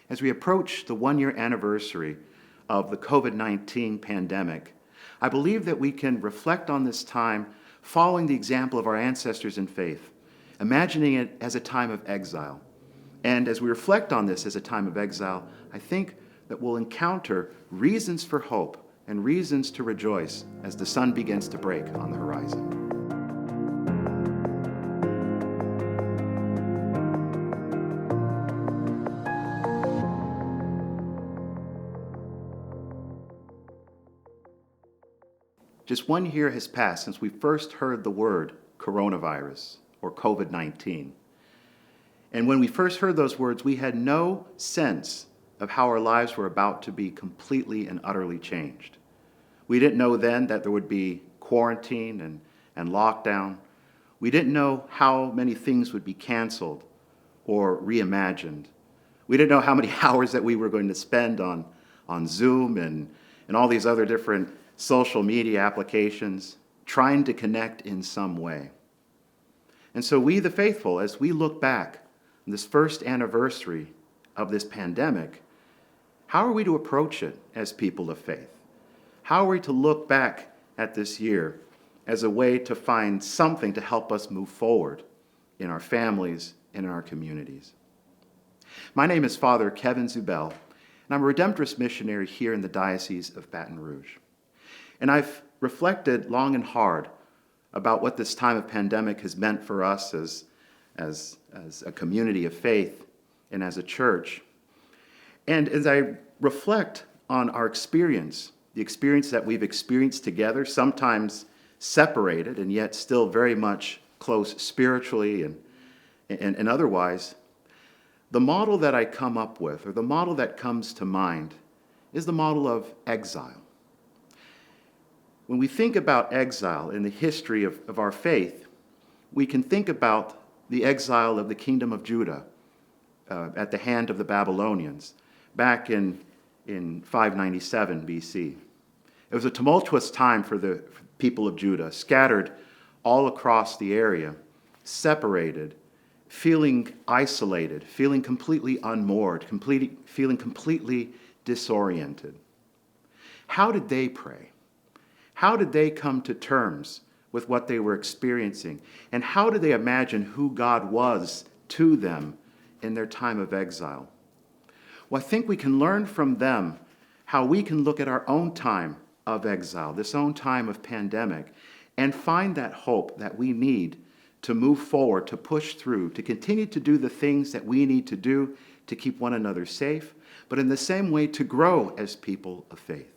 As we approach the one-year anniversary of the COVID-19 pandemic, I believe that we can reflect on this time following the example of our ancestors in faith, imagining it as a time of exile. And as we reflect on this as a time of exile, I think that we'll encounter reasons for hope and reasons to rejoice as the sun begins to break on the horizon. Just 1 year has passed since we first heard the word coronavirus or COVID-19. And when we first heard those words, we had no sense of how our lives were about to be completely and utterly changed. We didn't know then that there would be quarantine and lockdown. We didn't know how many things would be canceled or reimagined. We didn't know how many hours that we were going to spend on Zoom and all these other different social media applications, trying to connect in some way. And so we, the faithful, as we look back on this first anniversary of this pandemic, how are we to approach it as people of faith? How are we to look back at this year as a way to find something to help us move forward in our families and in our communities? My name is Father Kevin Zubel, and I'm a Redemptorist missionary here in the Diocese of Baton Rouge. And I've reflected long and hard about what this time of pandemic has meant for us as a community of faith and as a church. And as I reflect on our experience, the experience that we've experienced together, sometimes separated and yet still very much close spiritually and otherwise, the model that I come up with, or the model that comes to mind, is the model of exile. When we think about exile in the history of our faith, we can think about the exile of the kingdom of Judah at the hand of the Babylonians back in 597 BC. It was a tumultuous time for the people of Judah, scattered all across the area, separated, feeling isolated, feeling completely unmoored, feeling completely disoriented. How did they pray? How did they come to terms with what they were experiencing? And how did they imagine who God was to them in their time of exile? Well, I think we can learn from them how we can look at our own time of exile, this own time of pandemic, and find that hope that we need to move forward, to push through, to continue to do the things that we need to do to keep one another safe, but in the same way to grow as people of faith.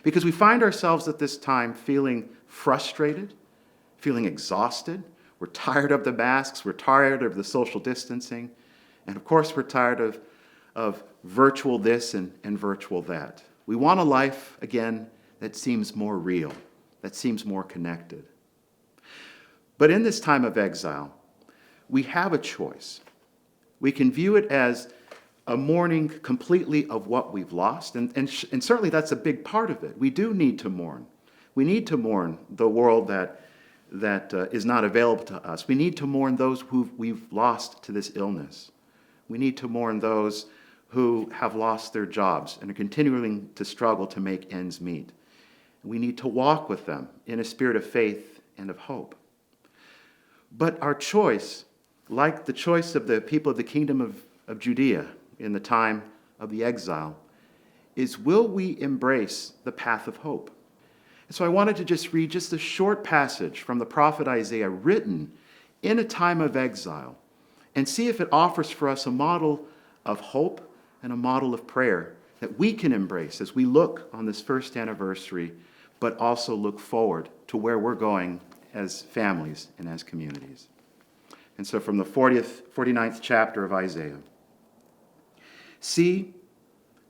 Because we find ourselves at this time feeling frustrated, feeling exhausted. We're tired of the masks. We're tired of the social distancing. And of course, we're tired of virtual this and virtual that. We want a life, again, that seems more real, that seems more connected. But in this time of exile, we have a choice. We can view it as a mourning completely of what we've lost, and certainly that's a big part of it. We do need to mourn. We need to mourn the world that is not available to us. We need to mourn those who we've lost to this illness. We need to mourn those who have lost their jobs and are continuing to struggle to make ends meet. We need to walk with them in a spirit of faith and of hope. But our choice, like the choice of the people of the kingdom of Judea in the time of the exile, is will we embrace the path of hope? And so I wanted to just read just a short passage from the prophet Isaiah written in a time of exile and see if it offers for us a model of hope and a model of prayer that we can embrace as we look on this first anniversary, but also look forward to where we're going as families and as communities. And so from the 49th chapter of Isaiah, see,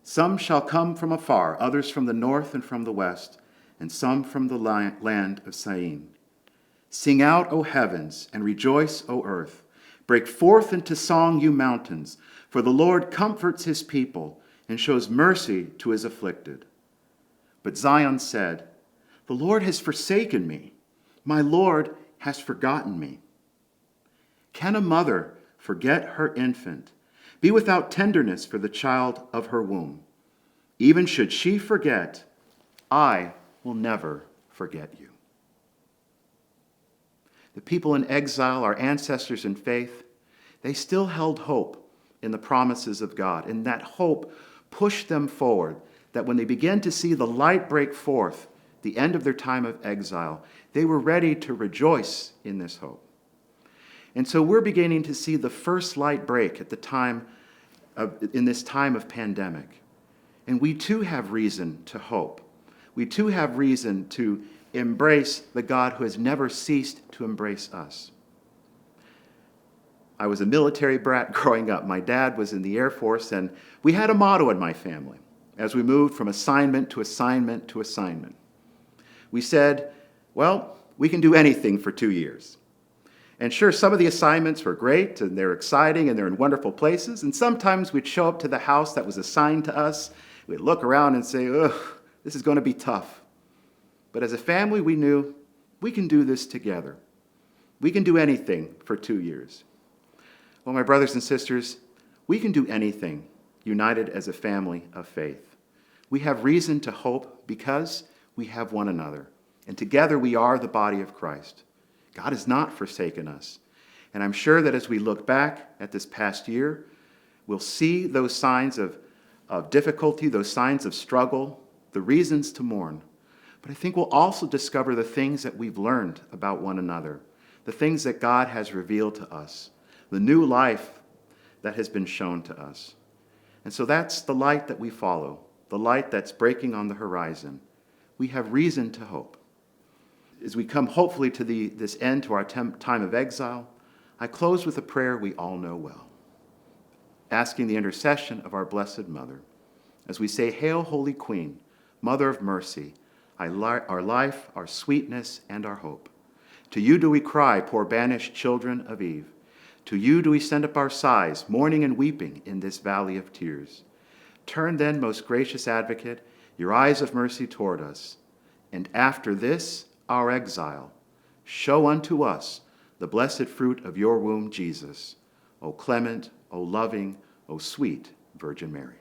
some shall come from afar, others from the north and from the west, and some from the land of Syene. Sing out, O heavens, and rejoice, O earth. Break forth into song, you mountains, for the Lord comforts his people and shows mercy to his afflicted. But Zion said, the Lord has forsaken me. My Lord has forgotten me. Can a mother forget her infant Be without tenderness for the child of her womb. Even should she forget, I will never forget you. The people in exile, our ancestors in faith, they still held hope in the promises of God, and that hope pushed them forward, that when they began to see the light break forth, the end of their time of exile, they were ready to rejoice in this hope. And so we're beginning to see the first light break at the time in this time of pandemic. And we too have reason to hope. We too have reason to embrace the God who has never ceased to embrace us. I was a military brat growing up. My dad was in the Air Force, and we had a motto in my family as we moved from assignment to assignment to assignment. We said, well, we can do anything for 2 years. And sure, some of the assignments were great, and they're exciting, and they're in wonderful places, and sometimes we'd show up to the house that was assigned to us. We'd look around and say, ugh, this is going to be tough. But as a family, we knew we can do this together. We can do anything for 2 years. Well, my brothers and sisters, we can do anything united as a family of faith. We have reason to hope because we have one another. And together we are the body of Christ. God has not forsaken us. And I'm sure that as we look back at this past year, we'll see those signs of difficulty, those signs of struggle, the reasons to mourn. But I think we'll also discover the things that we've learned about one another, the things that God has revealed to us, the new life that has been shown to us. And so that's the light that we follow, the light that's breaking on the horizon. We have reason to hope. As we come hopefully to this end to our time of exile, I close with a prayer we all know well, asking the intercession of our Blessed Mother. As we say, Hail, Holy Queen, Mother of Mercy, our life, our sweetness, and our hope. To you do we cry, poor banished children of Eve. To you do we send up our sighs, mourning and weeping in this valley of tears. Turn then, most gracious Advocate, your eyes of mercy toward us, and after this, our exile, show unto us the blessed fruit of your womb, Jesus. O clement, O loving, O sweet Virgin Mary.